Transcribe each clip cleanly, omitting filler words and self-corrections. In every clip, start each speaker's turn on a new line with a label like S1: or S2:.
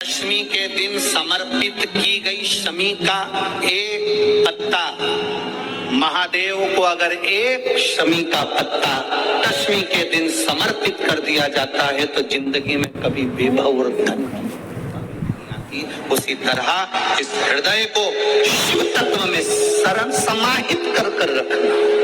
S1: दशमी के दिन समर्पित की गई शमी का एक पत्ता, महादेव को अगर एक शमी का पत्ता दशमी के दिन समर्पित कर दिया जाता है तो जिंदगी में कभी विभव और धन की उसी तरह इस हृदय को शिव तत्व में सरल समाहित कर कर रखना।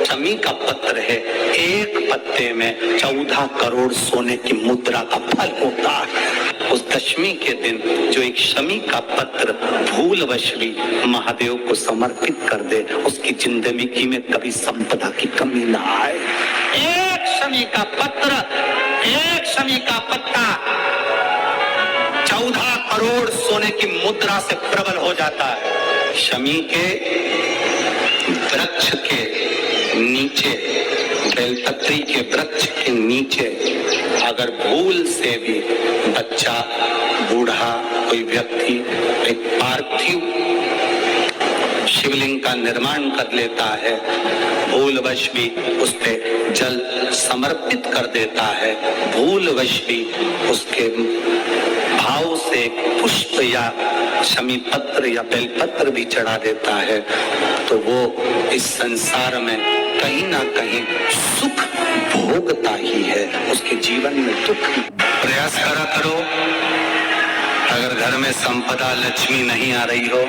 S1: शमी का पत्र है, एक पत्ते में 14 करोड़ सोने की मुद्रा का फल होता है। उस दशमी के दिन जो एक शमी का पत्र भूलवश भी महादेव को समर्पित कर दे, उसकी जिंदगी में कभी संपदा की कमी ना आए। एक शमी का पत्र, एक शमी का पत्ता 14 करोड़ सोने की मुद्रा से प्रबल हो जाता है। शमी के वृक्ष के नीचे, बेलपत्री के वृक्ष के नीचे अगर भूल से भी बच्चा, बूढ़ा, कोई व्यक्ति एक पार्थिव शिवलिंग का निर्माण कर लेता है, भूलवश भी उस पे जल समर्पित कर देता है, भूलवश भी उसके भाव से पुष्प या शमी पत्र या बेलपत्र भी चढ़ा देता है, तो वो इस संसार में कहीं ना कहीं सुख भोगता ही है, उसके जीवन में दुख। प्रयास करा करो, अगर घर में संपदा लक्ष्मी नहीं आ रही हो,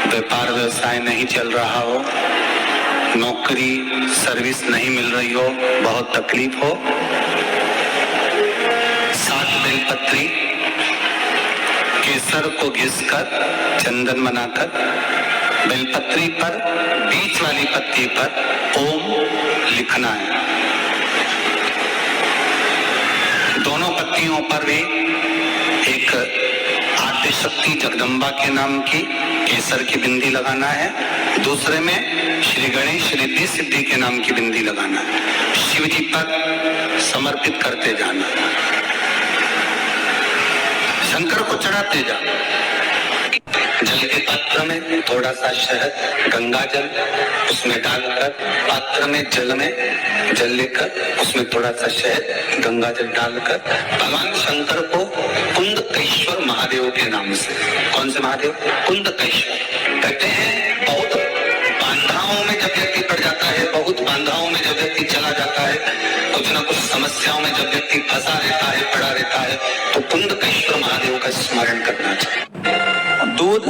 S1: व्यापार व्यवसाय नहीं चल रहा हो, नौकरी सर्विस नहीं मिल रही हो, बहुत तकलीफ हो, 7 बेलपत्री केसर को घिसकर चंदन बनाकर बेलपत्री पर बीच वाली पत्ती पर ओम लिखना है। दोनों पत्तियों पर भी एक आद्यशक्ति जगदम्बा के नाम की केसर की बिंदी लगाना है, दूसरे में श्री गणेश रिद्धि सिद्धि के नाम की बिंदी लगाना है। शिव जी पर समर्पित करते जाना, शंकर को चढ़ाते जाना। जल के पात्र में थोड़ा सा शहद, गंगा जल उसमें डालकर, पात्र में जल लेकर उसमें थोड़ा सा शहद, गंगा जल डालकर भगवान शंकर को कुंदकेश्वर महादेव के नाम से, कौन से महादेव? कुंदकेश्वर। कहते हैं बहुत बांधाओं में जब व्यक्ति पड़ जाता है, बहुत बांधाओं में जब व्यक्ति चला जाता है, कुछ न कुछ समस्याओं में जब व्यक्ति फंसा रहता है, पड़ा रहता है, तो कुंदकेश्वर महादेव का स्मरण करना चाहिए। दूध,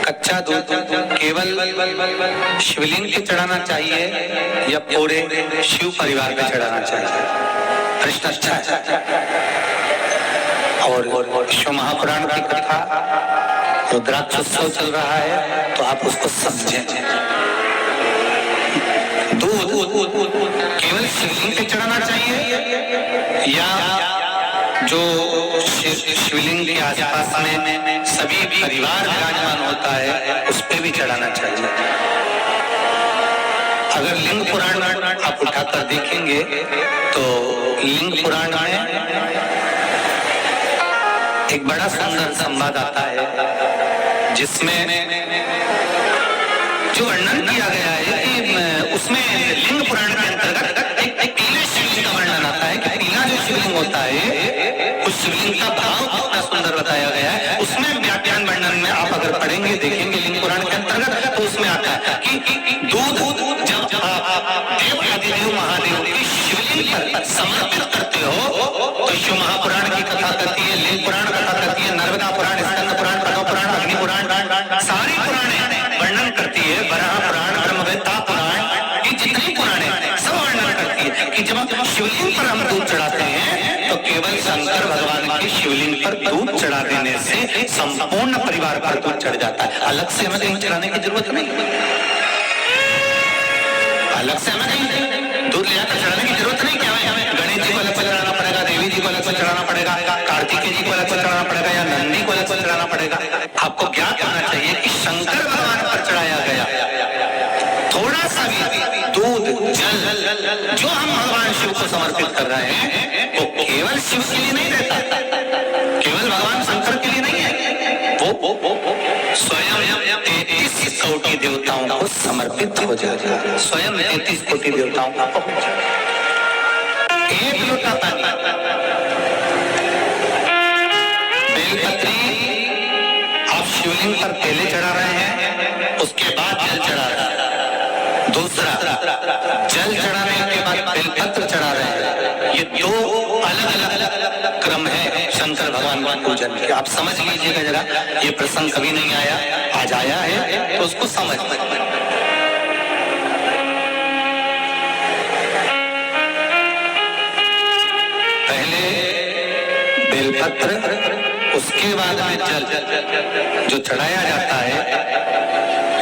S1: कच्चा दूध केवल शिवलिंग पे चढ़ाना चाहिए या पूरे शिव परिवार पे चढ़ाना चाहिए? प्रश्न अच्छा है। और शिव महापुराण की कथा, रुद्राक्षोत्सव चल रहा है तो आप उसको समझें। दूध केवल शिवलिंग पे चढ़ाना चाहिए या जो शिवलिंग के आसपास में सभी परिवार विराजमान होता है उस पे भी चढ़ाना चाहिए? अगर लिंग पुराण आप उठाकर देखेंगे तो लिंग पुराण में एक बड़ा सुंदर संवाद आता है जिसमें जो वर्णन किया गया है कि उसमें लिंग पुराण के अंतर्गत एक पीले शिवलिंग का वर्णन आता है कि पीला जो शिवलिंग होता है उस शिवलिंग का भाव कितना सुंदर बताया गया है। उसमें व्याख्यान वर्णन में आप अगर पढ़ेंगे, देखेंगे लिंग पुराण के अंतर्गत, तो उसमें आता है कि दूध जब देव आदिदेव महादेव की शिवलिंग पर समर्पित करते हो तो शिव महापुराण की कथा कहती है, लिंग पुराण कथा कहती है, नर्मदा पुराण, स्कंद पुराण, पद्म पुराण, अग्नि पुराण, सारी पुराणे वर्णन करती है, वराह पुराण, ब्रह्मवेत्ता पुराण, ये जितनी पुराणे सब वर्णन करती है कि जब शिवलिंग पर हम दूध चढ़ाते हैं तो केवल शंकर भगवान की शिवलिंग पर दूध चढ़ा देने से संपूर्ण परिवार पर दूध चढ़ जाता है। अलग से हमें कहीं चढ़ाने की जरूरत नहीं, अलग से हमें कहीं दूध ले आकर चढ़ाने की जरूरत नहीं। क्या हमें गणेश जी को अलग से चढ़ाना पड़ेगा, देवी जी को अलग से चढ़ाना पड़ेगा, कार्तिकेय जी को अलग से चढ़ाना पड़ेगा या नंदी को अलग से चढ़ाना पड़ेगा? आपको ज्ञात होना चाहिए कि शंकर भगवान पर चढ़ाया गया थोड़ा सा भी दूध, जल जो हम भगवान शिव को समर्पित कर रहे हैं वो केवल शिव के लिए नहीं रहता, केवल भगवान शंकर के लिए नहीं है, वो स्वयं 33 कोटि देवताओं को समर्पित हो जाता है, स्वयं 33 कोटि देवताओं को। एक लोटा पानी बेलपत्री आप शिवलिंग पर पहले चढ़ा रहे हैं, उसके बाद जल चढ़ा रहे हैं। दूसरा, जल चढ़ाने के बाद बेलपत्र चढ़ा रहे हैं। ये दो अलग अलग क्रम है शंकर भगवान के पूजन के। आप समझ लीजिएगा जरा, ये प्रसंग कभी नहीं आया, आज आया है तो उसको समझ। पहले बेलपत्र, उसके बाद में जल जो चढ़ाया जाता है,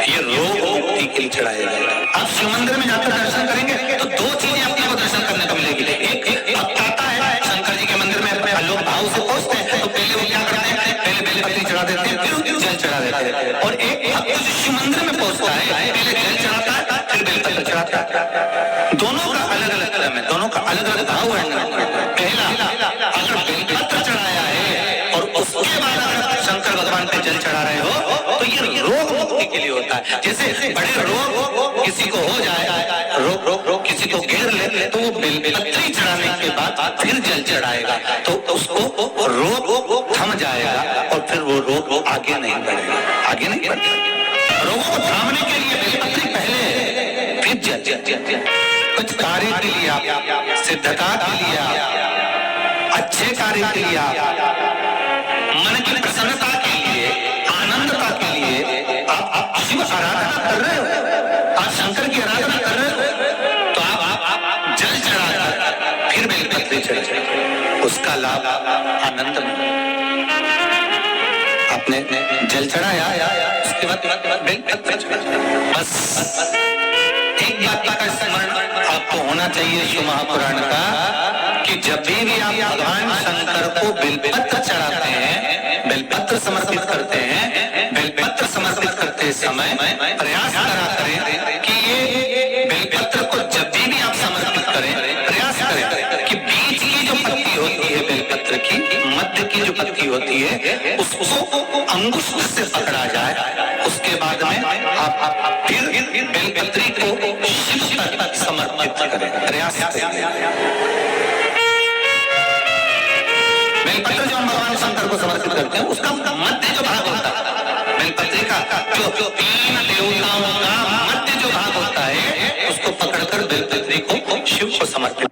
S1: ये रोग मुक्ति के लिए चढ़ाया जाता है। आप शिव मंदिर में जाकर दर्शन करेंगे तो दो चीजें अपने को दर्शन करने को मिलेगी। एक भक्त आता है शंकर जी के मंदिर में, अपने अलोक भाव से पहुंचते हैं तो पहले वो क्या करते हैं, पहले बेलपत्री चढ़ा देते हैं, फिर जल चढ़ा देते हैं। और एक भक्त जो शिव मंदिर में पहुंचता है, पहले जल चढ़ाता है, फिर बेलपत्र चढ़ाता है। दोनों का अलग अलग क्रम है, दोनों का अलग अलग भाव वर्णन है। पहला, अगर बेलपत्र चढ़ाया है और उसके बाद अगर शंकर भगवान पे जल चढ़ा रहे हो तो ये रोग मुक्ति के लिए होता है। जैसे बड़े रोग किसी को हो जाए, रोग किसी को घेर ले, तो वो बेलपत्री चढ़ाने के बाद फिर जल चढ़ाएगा तो उसको रोग थम जाएगा और फिर वो रोग आगे नहीं बढ़ेगा, आगे नहीं बढ़ेगा। रोगों को थामने के लिए बेलपत्री पहले, फिर जल। कुछ कार्य के लिए आप, सिद्धता के लिए आप, अच्छे कार्य के लिए आप, मन की प्रसन्नता के लिए, आनंदता के लिए आप शिव आराधना कर रहे हो, आप शंकर की आराधना कर रहे हो, तो आप जल चढ़ाकर फिर बेलपत्री चढ़े, उसका लाभ आनंद में। आपने जल चढ़ाया, उसके बाद बेलपत्री चढ़ाया। बस एक बात का स्मरण आपको होना चाहिए शिव महापुराण का, कि जब भी आप भगवान शंकर को बेलपत्र चढ़ाते हैं, बेलपत्र समर्पित करते हैं, बेलपत्र समर्पित करते समय प्रयास करा करें कि ये बेलपत्र को जब भी आप समर्पित करें, प्रयास करें कि बीच की जो पत्ती होती है बेलपत्र की, मध्य की जो पत्ती होती है, उसको अंगुष्ठ से पकड़ा जाए। उसके बाद में आप फिर बेलपत्री को शिव तक समर्पित करें, प्रयास करें। बेलपत्र जो हम भगवान शंकर को समर्पित करते हैं, उसका मध्य जो भाग होता है, बेलपत्री का जो 3 देवताओं का मध्य जो भाग होता है, उसको पकड़कर बेलपत्री को शिव को समर्पित